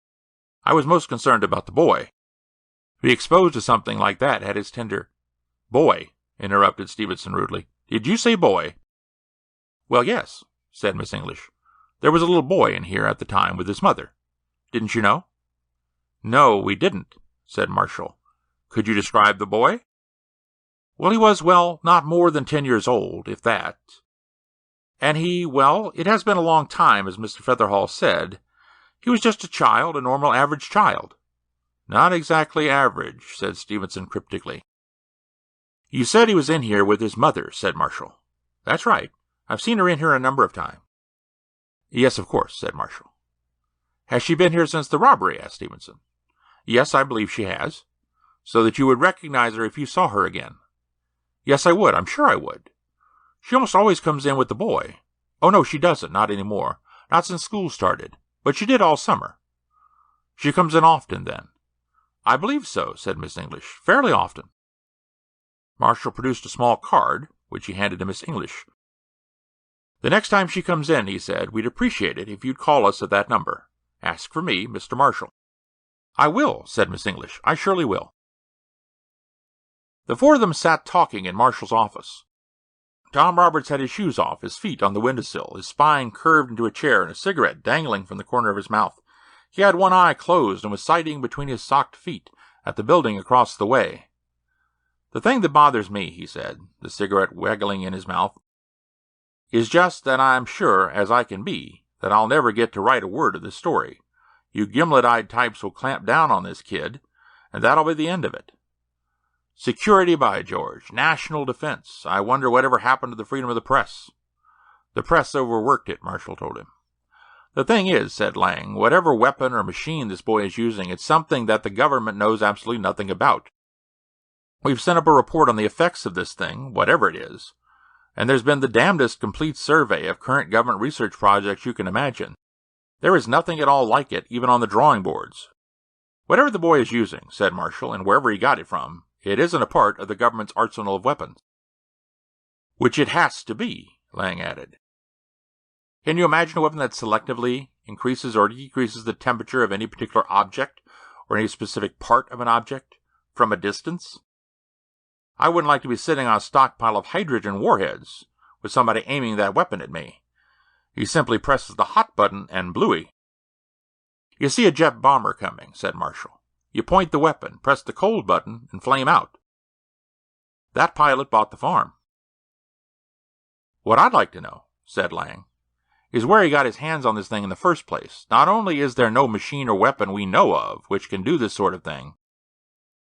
"I was most concerned about the boy. To be exposed to something like that had his tender—" "Boy," interrupted Stevenson rudely. "Did you say boy?" "Well, yes," said Miss English. "There was a little boy in here at the time with his mother. Didn't you know?" "No, we didn't," said Marshall. "Could you describe the boy?" "Well, he was, not more than 10 years old, if that. And it has been a long time, as Mr. Featherhall said. He was just a child, a normal average child." "Not exactly average," said Stevenson cryptically. "You said he was in here with his mother," said Marshall. "That's right. I've seen her in here a number of times." "Yes, of course," said Marshall. "Has she been here since the robbery?" asked Stevenson. "Yes, I believe she has." "So that you would recognize her if you saw her again?" "Yes, I would. I'm sure I would. She almost always comes in with the boy." "Oh, no, she doesn't. Not any more. Not since school started. But she did all summer." "She comes in often, then?" "I believe so," said Miss English. "Fairly often." Marshall produced a small card, which he handed to Miss English. "The next time she comes in," he said, "we'd appreciate it if you'd call us at that number. Ask for me, Mr. Marshall." "I will," said Miss English. "I surely will." The four of them sat talking in Marshall's office. Tom Roberts had his shoes off, his feet on the windowsill, his spine curved into a chair, and a cigarette dangling from the corner of his mouth. He had one eye closed and was sighting between his socked feet at the building across the way. "The thing that bothers me," he said, the cigarette waggling in his mouth, "is just that I'm sure as I can be that I'll never get to write a word of this story. You gimlet-eyed types will clamp down on this kid, and that'll be the end of it. Security, by George. National defense. I wonder whatever happened to the freedom of the press." "The press overworked it," Marshall told him. "The thing is," said Lang, "whatever weapon or machine this boy is using, it's something that the government knows absolutely nothing about. We've sent up a report on the effects of this thing, whatever it is, and there's been the damnedest complete survey of current government research projects you can imagine. There is nothing at all like it, even on the drawing boards. Whatever the boy is using," said Marshall, "and wherever he got it from, it isn't a part of the government's arsenal of weapons." "Which it has to be," Lang added. Can you imagine a weapon that selectively increases or decreases the temperature of any particular object or any specific part of an object from a distance? I wouldn't like to be sitting on a stockpile of hydrogen warheads with somebody aiming that weapon at me. He simply presses the hot button and blooey. You see a jet bomber coming, said Marshall. You point the weapon, press the cold button, and flame out. That pilot bought the farm. What I'd like to know, said Lang, is where he got his hands on this thing in the first place. Not only is there no machine or weapon we know of which can do this sort of thing,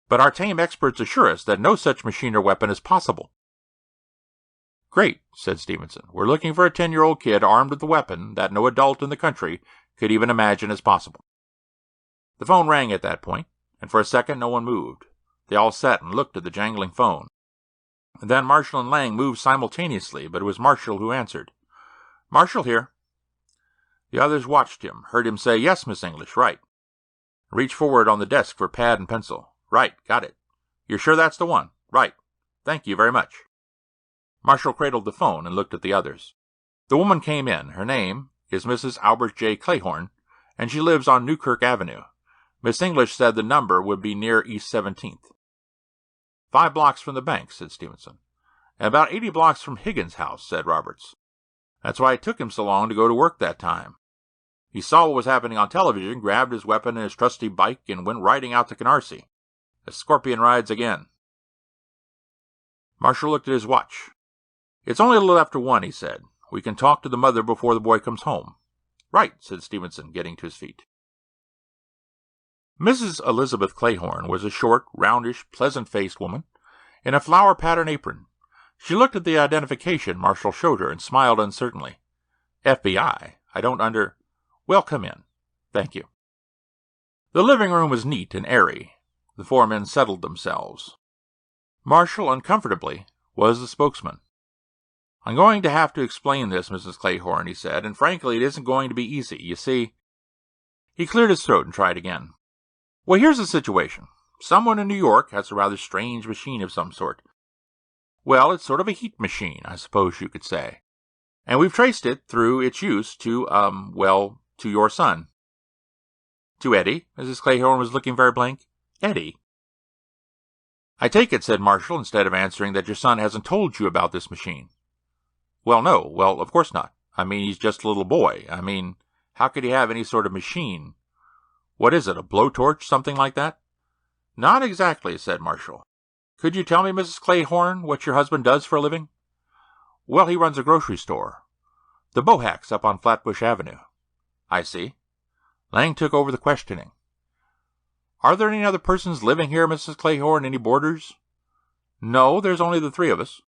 but our tame experts assure us that no such machine or weapon is possible. Great, said Stevenson. We're looking for a 10-year-old kid armed with a weapon that no adult in the country could even imagine as possible. The phone rang at that point, and for a second no one moved. They all sat and looked at the jangling phone. And then Marshall and Lang moved simultaneously, but it was Marshall who answered. Marshall here. The others watched him, heard him say, Yes, Miss English, right. Reached forward on the desk for pad and pencil. Right, got it. You're sure that's the one? Right. Thank you very much. Marshall cradled the phone and looked at the others. The woman came in. Her name is Mrs. Albert J. Clayhorn, and she lives on Newkirk Avenue. Miss English said the number would be near East 17th. 5 blocks from the bank, said Stevenson. And about 80 blocks from Higgins' house, said Roberts. That's why it took him so long to go to work that time. He saw what was happening on television, grabbed his weapon and his trusty bike, and went riding out to Canarsie. The Scorpion rides again. Marshall looked at his watch. It's only a little after 1, he said. We can talk to the mother before the boy comes home. Right, said Stevenson, getting to his feet. Mrs. Elizabeth Clayhorn was a short, roundish, pleasant-faced woman in a flower-patterned apron. She looked at the identification Marshall showed her and smiled uncertainly. FBI? I don't Well, come in. Thank you. The living room was neat and airy. The 4 men settled themselves. Marshall, uncomfortably, was the spokesman. I'm going to have to explain this, Mrs. Clayhorn, he said, and frankly, it isn't going to be easy. You see, he cleared his throat and tried again. Well, here's the situation. Someone in New York has a rather strange machine of some sort. Well, it's sort of a heat machine, I suppose you could say. And we've traced it through its use to your son. To Eddie? Mrs. Clayhorn was looking very blank. Eddie? I take it, said Marshall, instead of answering, that your son hasn't told you about this machine. Well, no. Well, of course not. I mean, he's just a little boy. I mean, how could he have any sort of machine? What is it, a blowtorch, something like that? Not exactly, said Marshall. Could you tell me, Mrs. Clayhorn, what your husband does for a living? Well, he runs a grocery store. The Bohacks up on Flatbush Avenue. I see. Lang took over the questioning. Are there any other persons living here, Mrs. Clayhorn, any boarders? No, there's only the 3 of us.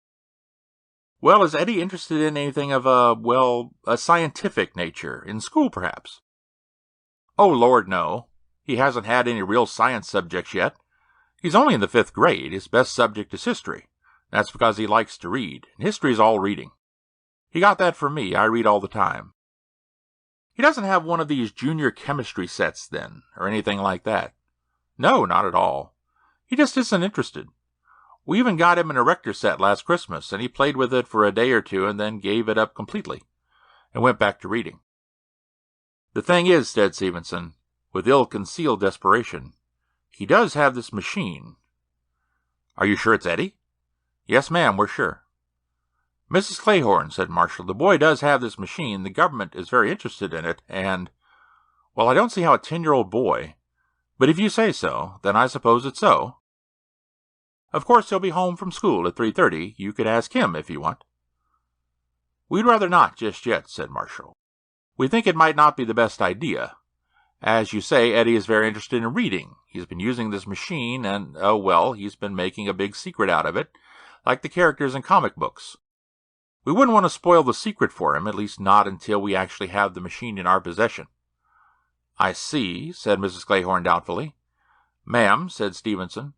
Well, is Eddie interested in anything of a scientific nature? In school, perhaps? Oh, Lord, no. He hasn't had any real science subjects yet. He's only in the 5th grade. His best subject is history. That's because he likes to read. And history's all reading. He got that from me. I read all the time. He doesn't have one of these junior chemistry sets, then, or anything like that. No, not at all. He just isn't interested. We even got him an erector set last Christmas, and he played with it for a day or 2 and then gave it up completely, and went back to reading. The thing is, said Stevenson, with ill-concealed desperation, he does have this machine. Are you sure it's Eddie? Yes, ma'am, we're sure. Mrs. Clayhorn, said Marshall, the boy does have this machine. The government is very interested in it, and, well, I don't see how a 10-year-old boy, but if you say so, then I suppose it's so. Of course, he'll be home from school at 3:30. You could ask him if you want. We'd rather not just yet, said Marshall. We think it might not be the best idea. As you say, Eddie is very interested in reading. He's been using this machine, and, he's been making a big secret out of it, like the characters in comic books. We wouldn't want to spoil the secret for him, at least not until we actually have the machine in our possession. I see, said Mrs. Clayhorn doubtfully. Ma'am, said Stevenson,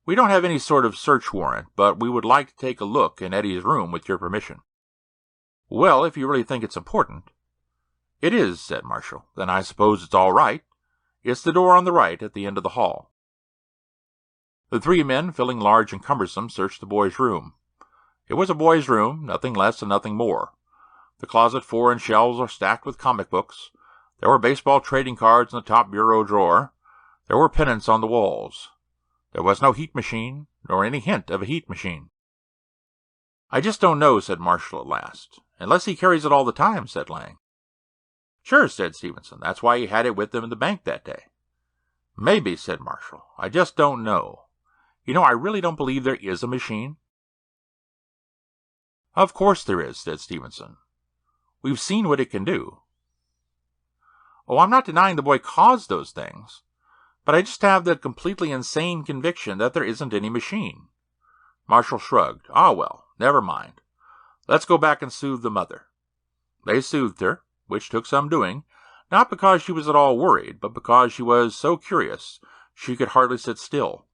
we don't have any sort of search warrant, but we would like to take a look in Eddie's room with your permission. Well, if you really think it's important. It is, said Marshall. Then I suppose it's all right. It's the door on the right at the end of the hall. The 3 men, feeling large and cumbersome, searched the boy's room. It was a boy's room, nothing less and nothing more. The closet floor and shelves are stacked with comic books. There were baseball trading cards in the top bureau drawer. There were pennants on the walls. There was no heat machine, nor any hint of a heat machine. "I just don't know," said Marshall at last. "Unless he carries it all the time," said Lang. "Sure," said Stevenson. "That's why he had it with him in the bank that day." "Maybe," said Marshall. "I just don't know. I really don't believe there is a machine." "Of course there is," said Stevenson. "We've seen what it can do." "Oh, I'm not denying the boy caused those things, but I just have the completely insane conviction that there isn't any machine." Marshall shrugged. "Ah, well, never mind. Let's go back and soothe the mother." They soothed her, which took some doing, not because she was at all worried, but because she was so curious she could hardly sit still.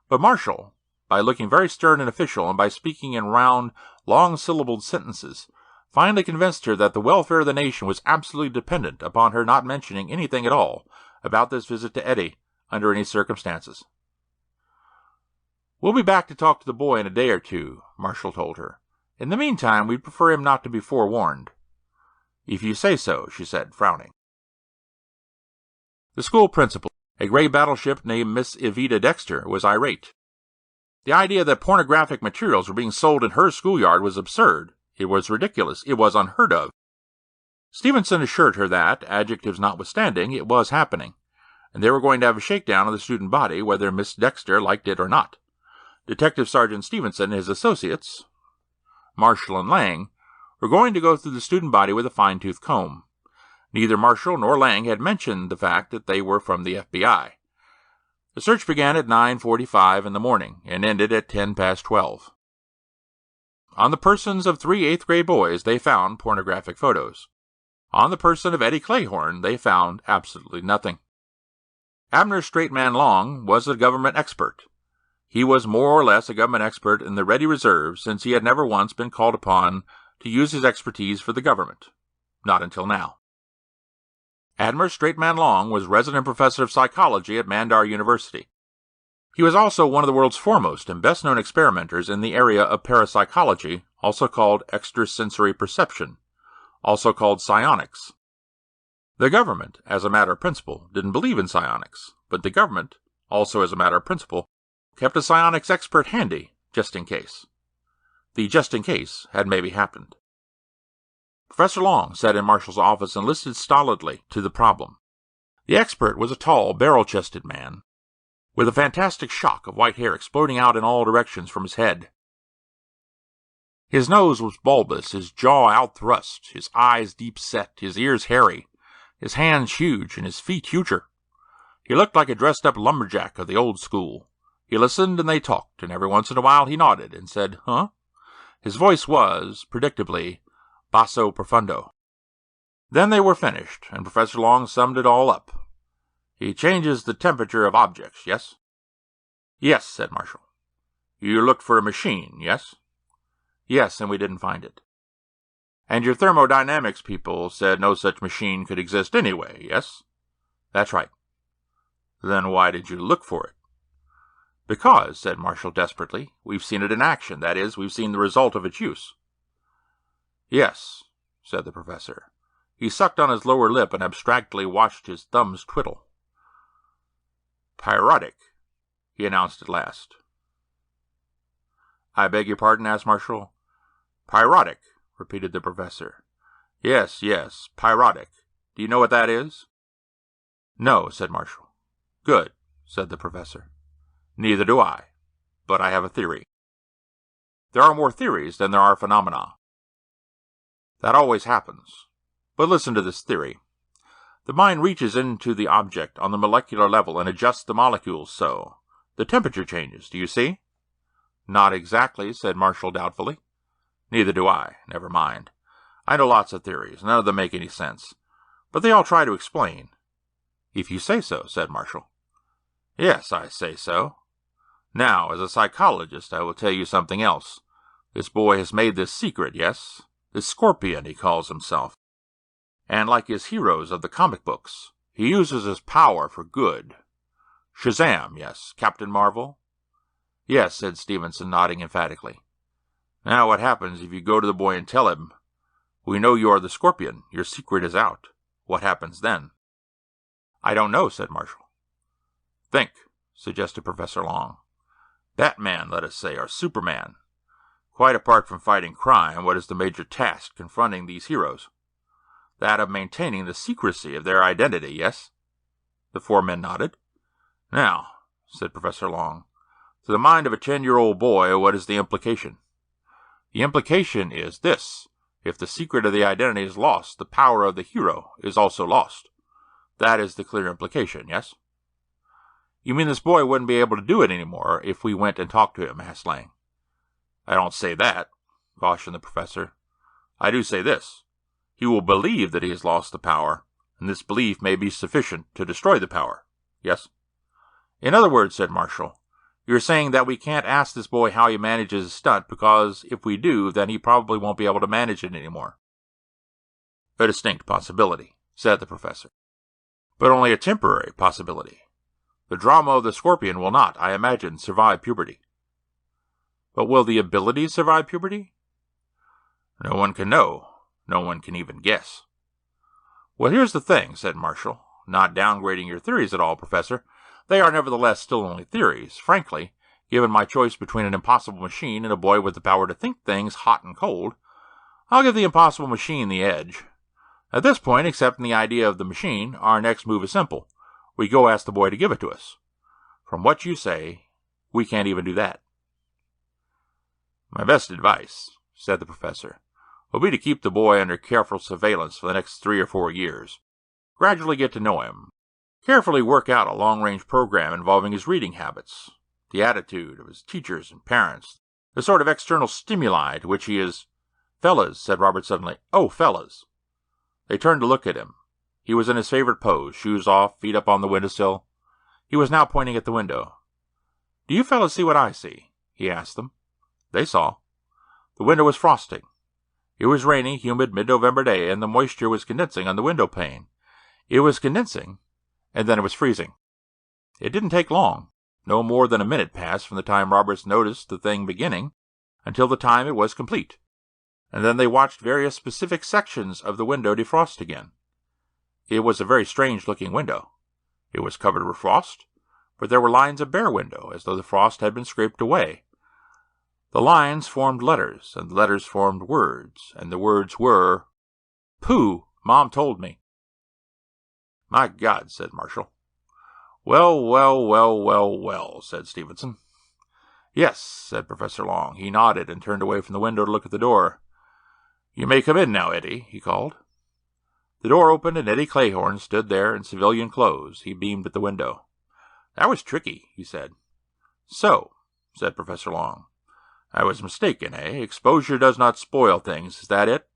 But Marshall, by looking very stern and official, and by speaking in round, long-syllabled sentences, finally convinced her that the welfare of the nation was absolutely dependent upon her not mentioning anything at all about this visit to Eddie under any circumstances. "We'll be back to talk to the boy in a day or two," Marshall told her. "In the meantime, we'd prefer him not to be forewarned." "If you say so," she said, frowning. The school principal, a gray battleship named Miss Evita Dexter, was irate. The idea that pornographic materials were being sold in her schoolyard was absurd. It was ridiculous. It was unheard of. Stevenson assured her that, adjectives notwithstanding, it was happening, and they were going to have a shakedown of the student body, whether Miss Dexter liked it or not. Detective Sergeant Stevenson and his associates, Marshall and Lang, were going to go through the student body with a fine-tooth comb. Neither Marshall nor Lang had mentioned the fact that they were from the FBI. The search began at 9:45 in the morning and ended at 12:10. On the persons of 3 eighth-grade boys, they found pornographic photos. On the person of Eddie Clayhorn, they found absolutely nothing. Abner Straight Man Long was a government expert. He was more or less a government expert in the ready reserve, since he had never once been called upon to use his expertise for the government. Not until now. Abner Straight Man Long was resident professor of psychology at Mandar University. He was also one of the world's foremost and best-known experimenters in the area of parapsychology, also called extrasensory perception, also called psionics. The government, as a matter of principle, didn't believe in psionics, but the government, also as a matter of principle, kept a psionics expert handy, just in case. The just in case had maybe happened. Professor Long sat in Marshall's office and listened stolidly to the problem. The expert was a tall, barrel-chested man, with a fantastic shock of white hair exploding out in all directions from his head. His nose was bulbous, his jaw out-thrust, his eyes deep-set, his ears hairy, his hands huge, and his feet huger. He looked like a dressed-up lumberjack of the old school. He listened, and they talked, and every once in a while he nodded and said, "Huh?" His voice was, predictably, basso profundo. Then they were finished, and Professor Long summed it all up. "He changes the temperature of objects, yes?" "Yes," said Marshall. "You looked for a machine, yes?" "Yes, and we didn't find it." "And your thermodynamics people said no such machine could exist anyway, yes?" "That's right." "Then why did you look for it?" "Because," said Marshall desperately, "we've seen it in action. That is, we've seen the result of its use." "Yes," said the professor. He sucked on his lower lip and abstractedly watched his thumbs twiddle. "Pyrotic," he announced at last. "I beg your pardon?" asked Marshall. "Pyrotic," repeated the professor. Yes, pyrotic. Do you know what that is?" "No," said Marshall. "Good," said the professor. "Neither do I, but I have a theory." There are more theories than there are phenomena. That always happens. But listen to this theory. The mind reaches into the object on the molecular level and adjusts the molecules so. The temperature changes, do you see? "Not exactly," said Marshall doubtfully. "Neither do I. Never mind. I know lots of theories. None of them make any sense. But they all try to explain." "If you say so," said Marshall. "Yes, I say so. Now, as a psychologist, I will tell you something else. This boy has made this secret, yes? This Scorpion, he calls himself. And like his heroes of the comic books, he uses his power for good. Shazam, yes. Captain Marvel?" "Yes," said Stevenson, nodding emphatically. "Now what happens if you go to the boy and tell him, We know you are the Scorpion. Your secret is out. What happens then?" "I don't know," said Marshall. "Think," suggested Professor Long. "Batman, let us say, or Superman. Quite apart from fighting crime, what is the major task confronting these heroes? That of maintaining the secrecy of their identity, yes?" The four men nodded. "Now," said Professor Long, "to the mind of a 10-year-old boy, what is the implication? The implication is this: if the secret of the identity is lost, the power of the hero is also lost. That is the clear implication, yes?" "You mean this boy wouldn't be able to do it anymore if we went and talked to him?" asked Lang. "I don't say that," cautioned the professor. "I do say this: he will believe that he has lost the power, and this belief may be sufficient to destroy the power. Yes?" "In other words," said Marshall, "you're saying that we can't ask this boy how he manages his stunt, because if we do, then he probably won't be able to manage it anymore." "A distinct possibility," said the professor, "but only a temporary possibility. The drama of the Scorpion will not, I imagine, survive puberty." "But will the ability survive puberty?" "No one can know. No one can even guess." "Well, here's the thing," said Marshall, "not downgrading your theories at all, Professor. They are nevertheless still only theories. Frankly, given my choice between an impossible machine and a boy with the power to think things hot and cold, I'll give the impossible machine the edge. At this point, accepting the idea of the machine, our next move is simple. We go ask the boy to give it to us. From what you say, we can't even do that." "My best advice," said the professor, "will be to keep the boy under careful surveillance for the next 3 or 4 years. Gradually get to know him. Carefully work out a long-range program involving his reading habits, the attitude of his teachers and parents, the sort of external stimuli to which he is—" "Fellas," said Robert suddenly. "Oh, fellas." They turned to look at him. He was in his favorite pose, shoes off, feet up on the windowsill. He was now pointing at the window. "Do you fellas see what I see?" he asked them. They saw. The window was frosting. It was rainy, humid mid-November day, and the moisture was condensing on the window pane. It was condensing, and then it was freezing. It didn't take long. No more than a minute passed from the time Roberts noticed the thing beginning until the time it was complete, and then they watched various specific sections of the window defrost again. It was a very strange-looking window. It was covered with frost, but there were lines of bare window, as though the frost had been scraped away. The lines formed letters, and the letters formed words, and the words were, "Pooh! Mom told me." "My God," said Marshall. "Well, well, well, well, well," said Stevenson. "Yes," said Professor Long. He nodded and turned away from the window to look at the door. "You may come in now, Eddie," he called. The door opened, and Eddie Clayhorn stood there in civilian clothes. He beamed at the window. "That was tricky," he said. "So," said Professor Long. "I was mistaken, eh? Exposure does not spoil things. Is that it?"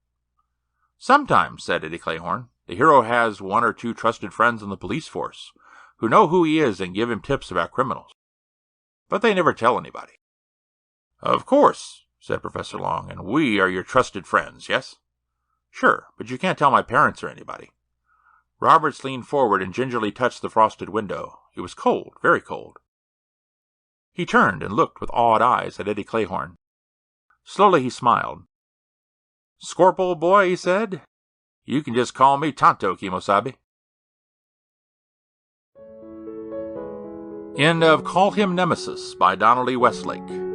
"Sometimes," said Eddie Clayhorn, "the hero has 1 or 2 trusted friends in the police force who know who he is and give him tips about criminals. But they never tell anybody." "Of course," said Professor Long, "and we are your trusted friends, yes?" "Sure, but you can't tell my parents or anybody." Roberts leaned forward and gingerly touched the frosted window. It was cold, very cold. He turned and looked with awed eyes at Eddie Clayhorn. Slowly he smiled. "Scorp, old boy," he said, "you can just call me Tonto Kimosabe." End of Call Him Nemesis by Donald E. Westlake.